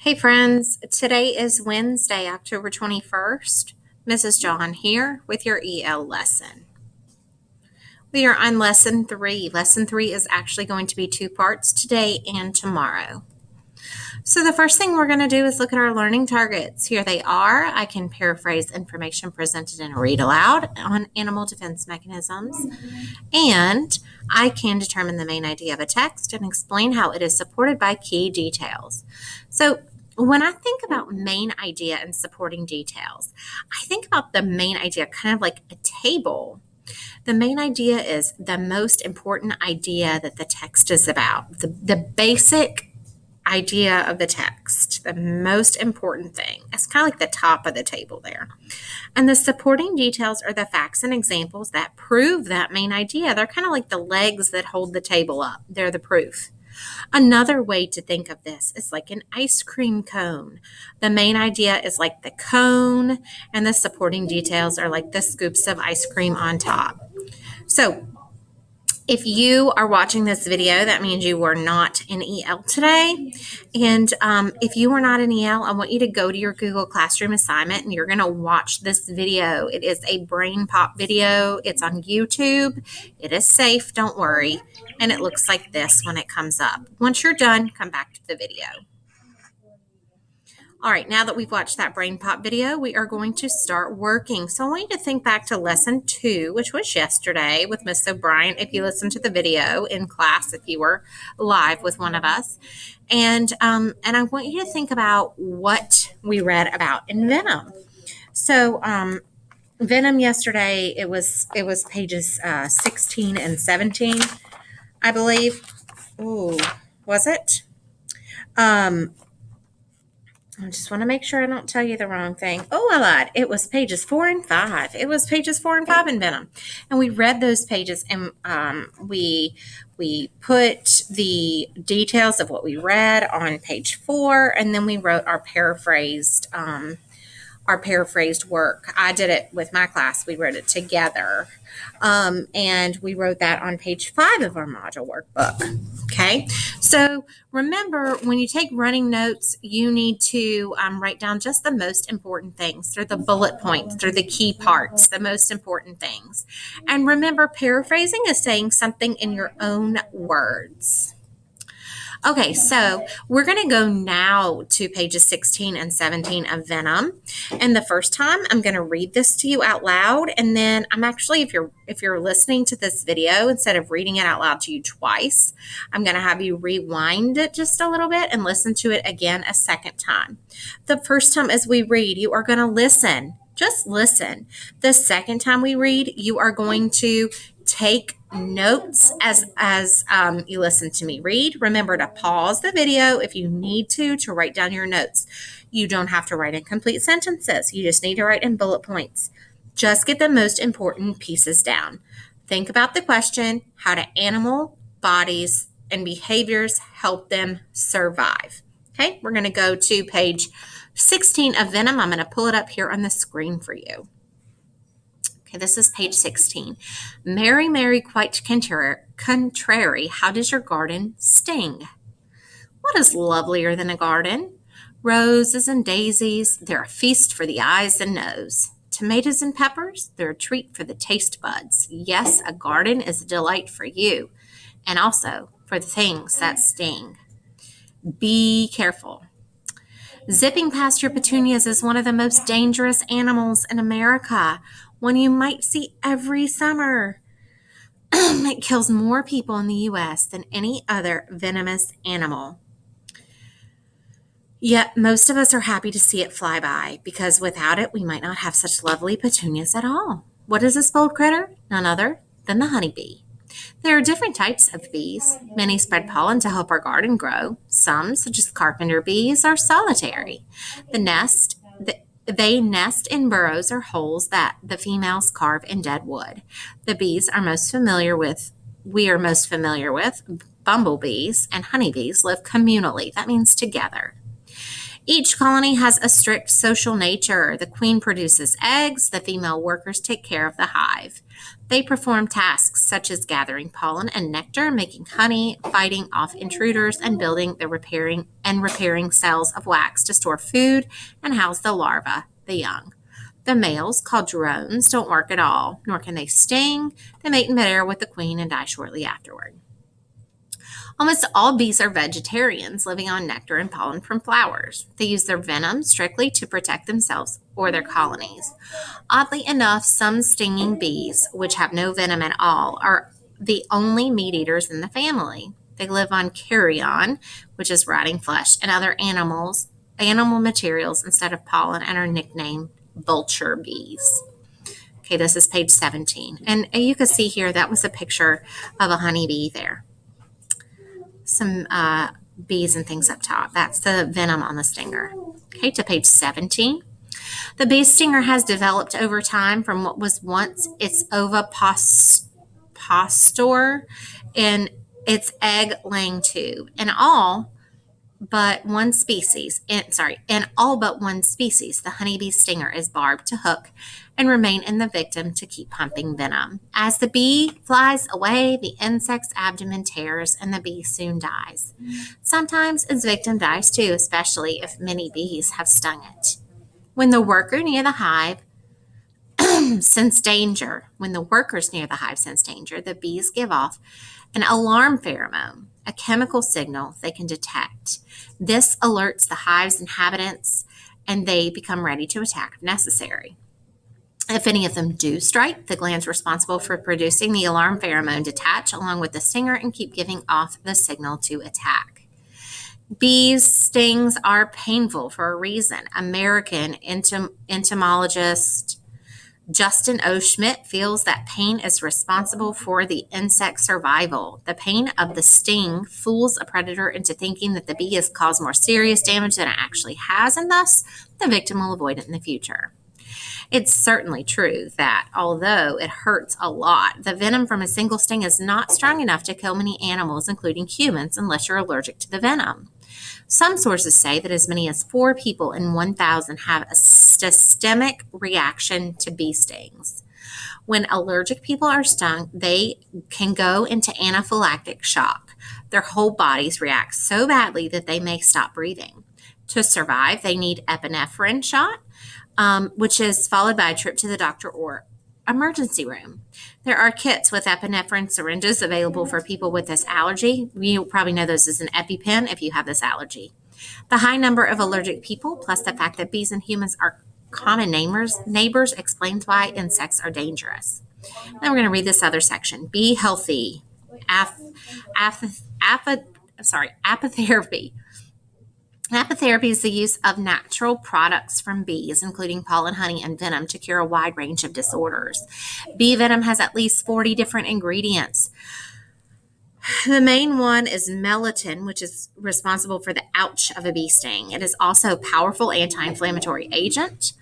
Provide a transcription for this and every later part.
Hey friends, today is Wednesday, October 21st. Mrs. John here with your EL lesson. We are on lesson 3. Lesson 3 is actually going to be 2 parts today and tomorrow. So the first thing we're going to do is look at our learning targets. Here they are. I can paraphrase information presented and read aloud on animal defense mechanisms. And I can determine the main idea of a text and explain how it is supported by key details. So when I think about main idea and supporting details, I think about the main idea kind of like a table. The main idea is the most important idea that the text is about, the basic idea of the text, the most important thing. It's kind of like the top of the table there. And the supporting details are the facts and examples that prove that main idea. They're kind of like the legs that hold the table up. They're the proof. Another way to think of this is like an ice cream cone. The main idea is like the cone, and the supporting details are like the scoops of ice cream on top. So if you are watching this video, that means you were not in EL today. And if you were not in EL, I want you to go to your Google Classroom assignment and you're going to watch this video. It is a brain pop video. It's on YouTube. It is safe, don't worry. And it looks like this when it comes up. Once you're done, come back to the video. All right, now that we've watched that brain pop video, we are going to start working. So I want you to think back to lesson 2, which was yesterday with Miss O'Brien, if you listened to the video in class, if you were live with one of us. And I want you to think about what we read about in Venom. So Venom yesterday, it was pages 16 and 17, I believe. Ooh, was it? I just want to make sure I don't tell you the wrong thing. Oh, I lied. It was pages 4 and 5. It was pages 4 and 5 in Venom. And we read those pages and we put the details of what we read on page 4, and then we wrote our paraphrased work. I did it with my class. We wrote it together. And we wrote that on page 5 of our module workbook. Okay. So remember, when you take running notes, you need to write down just the most important things. They're the bullet points. They're the key parts, the most important things. And remember, paraphrasing is saying something in your own words. Okay, so we're going to go now to pages 16 and 17 of Venom. And the first time I'm going to read this to you out loud. And then I'm actually, if you're listening to this video, instead of reading it out loud to you twice, I'm going to have you rewind it just a little bit and listen to it again a second time. The first time as we read, you are going to listen. Just listen. The second time we read, you are going to take notes as you listen to me read. Remember to pause the video if you need to write down your notes. You don't have to write in complete sentences. You just need to write in bullet points. Just get the most important pieces down. Think about the question, how do animal bodies and behaviors help them survive? Okay, we're going to go to page 16 of Venom. I'm going to pull it up here on the screen for you. Okay, this is page 16. Mary, Mary, quite contrary, how does your garden sting? What is lovelier than a garden? Roses and daisies, they're a feast for the eyes and nose. Tomatoes and peppers, they're a treat for the taste buds. Yes, a garden is a delight for you, and also for the things that sting. Be careful. Zipping past your petunias is one of the most dangerous animals in America, one you might see every summer. It kills more people in the U.S. than any other venomous animal. Yet most of us are happy to see it fly by, because without it, we might not have such lovely petunias at all. What is this bold critter? None other than the honeybee. There are different types of bees. Many spread pollen to help our garden grow. Some, such as carpenter bees, are solitary. They nest in burrows or holes that the females carve in dead wood. The bees we are most familiar with, bumblebees and honeybees, live communally. That means together. Each colony has a strict social nature. The queen produces eggs. The female workers take care of the hive. They perform tasks such as gathering pollen and nectar, making honey, fighting off intruders, and building the repairing cells of wax to store food and house the larvae, the young. The males, called drones, don't work at all, nor can they sting. They mate in midair with the queen and die shortly afterward. Almost all bees are vegetarians, living on nectar and pollen from flowers. They use their venom strictly to protect themselves or their colonies. Oddly enough, some stinging bees, which have no venom at all, are the only meat eaters in the family. They live on carrion, which is rotting flesh, and other animal materials instead of pollen, and are nicknamed vulture bees. Okay, this is page 17. And you can see here that was a picture of a honeybee there. Some bees and things up top. That's the venom on the stinger. Okay, to page 17. The bee stinger has developed over time from what was once its ovipositor in its egg-laying tube. In all but one species, the honeybee stinger is barbed to hook and remain in the victim to keep pumping venom. As the bee flies away, the insect's abdomen tears and the bee soon dies. Sometimes its victim dies too, especially if many bees have stung it. When the workers near the hive sense danger, the bees give off an alarm pheromone, a chemical signal they can detect. This alerts the hive's inhabitants, and they become ready to attack if necessary. If any of them do strike, the glands responsible for producing the alarm pheromone detach along with the stinger and keep giving off the signal to attack. Bees' stings are painful for a reason. American entomologist Justin O. Schmidt feels that pain is responsible for the insect's survival. The pain of the sting fools a predator into thinking that the bee has caused more serious damage than it actually has, and thus the victim will avoid it in the future. It's certainly true that although it hurts a lot, the venom from a single sting is not strong enough to kill many animals, including humans, unless you're allergic to the venom. Some sources say that as many as 4 people in 1,000 have a systemic reaction to bee stings. When allergic people are stung, they can go into anaphylactic shock. Their whole bodies react so badly that they may stop breathing. To survive, they need epinephrine shot, which is followed by a trip to the doctor or emergency room. There are kits with epinephrine syringes available for people with this allergy. You probably know those as an EpiPen if you have this allergy. The high number of allergic people, plus the fact that bees and humans are common neighbors explains why insects are dangerous. Then we're going to read this other section. Be healthy. Apitherapy. Apitherapy is the use of natural products from bees, including pollen, honey, and venom, to cure a wide range of disorders. Bee venom has at least 40 different ingredients. The main one is melittin, which is responsible for the ouch of a bee sting. It is also a powerful anti-inflammatory agent.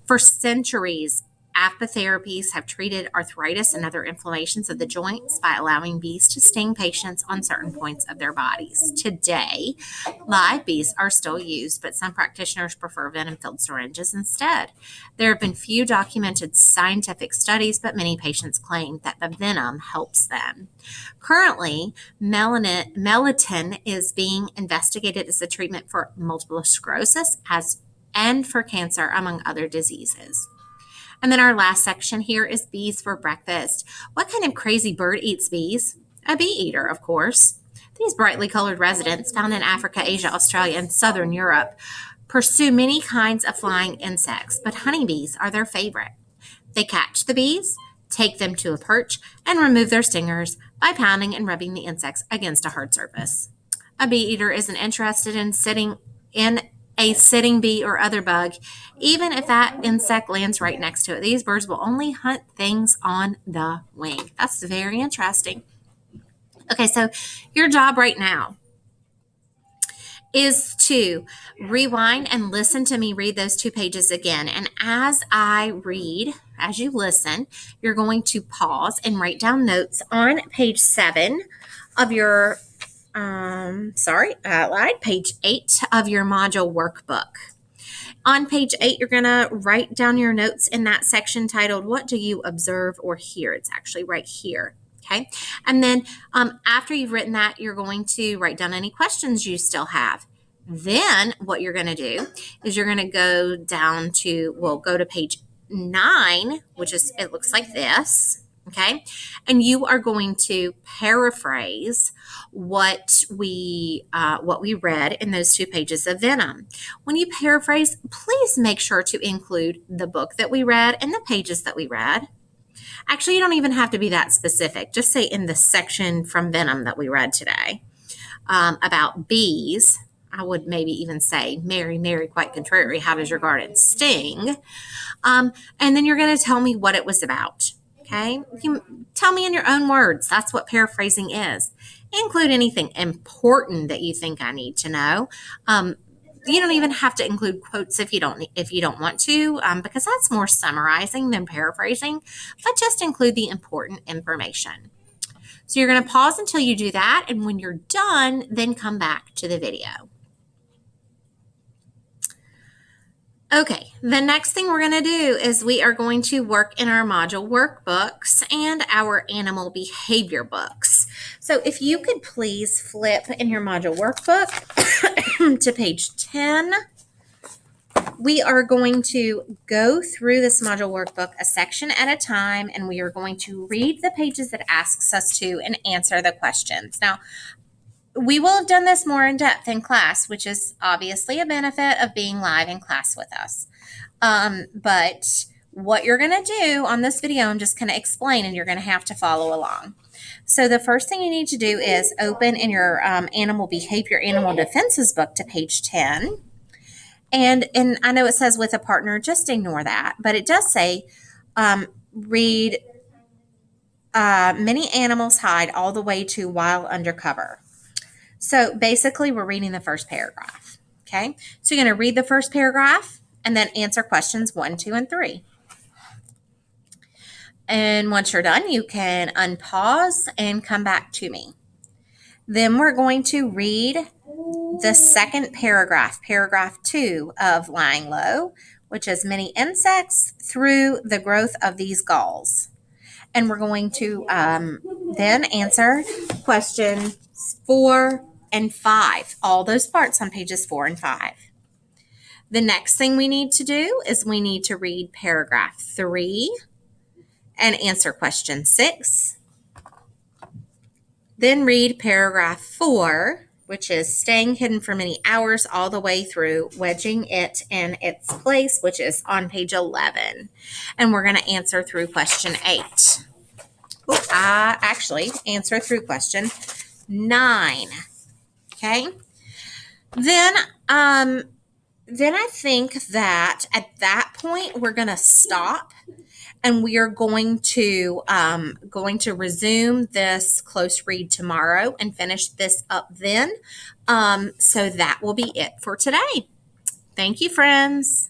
For centuries, apitherapies have treated arthritis and other inflammations of the joints by allowing bees to sting patients on certain points of their bodies. Today, live bees are still used, but some practitioners prefer venom-filled syringes instead. There have been few documented scientific studies, but many patients claim that the venom helps them. Currently, melittin is being investigated as a treatment for multiple sclerosis and for cancer, among other diseases. And then our last section here is bees for breakfast. What kind of crazy bird eats bees? A bee eater, of course. These brightly colored residents, found in Africa, Asia, Australia, and southern Europe, pursue many kinds of flying insects, but honeybees are their favorite. They catch the bees, take them to a perch, and remove their stingers by pounding and rubbing the insects against a hard surface. A bee eater isn't interested in sitting in a sitting bee or other bug, even if that insect lands right next to it. These birds will only hunt things on the wing. That's very interesting. Okay, so your job right now is to rewind and listen to me read those 2 pages again. And as you listen, you're going to pause and write down notes on page 7 of your page 8 of your module workbook. On page 8, you're going to write down your notes in that section titled, What Do You Observe or Hear? It's actually right here. Okay. And then after you've written that, you're going to write down any questions you still have. Then what you're going to do is you're going to go down to, go to page 9, which is, it looks like this. Okay. And you are going to paraphrase what we read in those 2 pages of Venom. When you paraphrase, please make sure to include the book that we read and the pages that we read. Actually, you don't even have to be that specific. Just say in the section from Venom that we read today about bees. I would maybe even say, Mary, Mary, quite contrary, how does your garden sting? And then you're going to tell me what it was about. Okay? You tell me in your own words. That's what paraphrasing is. Include anything important that you think I need to know. You don't even have to include quotes if you don't want to, because that's more summarizing than paraphrasing, but just include the important information. So you're going to pause until you do that, and when you're done, then come back to the video. Okay, the next thing we're going to do is we are going to work in our module workbooks and our animal behavior books. So if you could please flip in your module workbook to page 10, we are going to go through this module workbook a section at a time, and we are going to read the pages it asks us to and answer the questions. Now, we will have done this more in depth in class, which is obviously a benefit of being live in class with us. But what you're going to do on this video, I'm just going to explain, and you're going to have to follow along. So the first thing you need to do is open in your animal behavior, animal defenses book to page 10. And I know it says with a partner, just ignore that. But it does say read many animals hide all the way to while undercover. So basically, we're reading the first paragraph, okay? So you're going to read the first paragraph and then answer questions 1, 2, and 3. And once you're done, you can unpause and come back to me. Then we're going to read the second paragraph, paragraph 2 of Lying Low, which is many insects through the growth of these galls. And we're going to then answer questions 4 and 5, all those parts on pages 4 and 5. The next thing we need to do is we need to read paragraph 3 and answer question 6. Then read paragraph 4, which is staying hidden for many hours all the way through, wedging it in its place, which is on page 11. And we're going to answer through question 8. Actually answer through question 9. Okay. Then I think that at that point we're going to stop, and we are going to resume this close read tomorrow and finish this up then. So that will be it for today. Thank you, friends.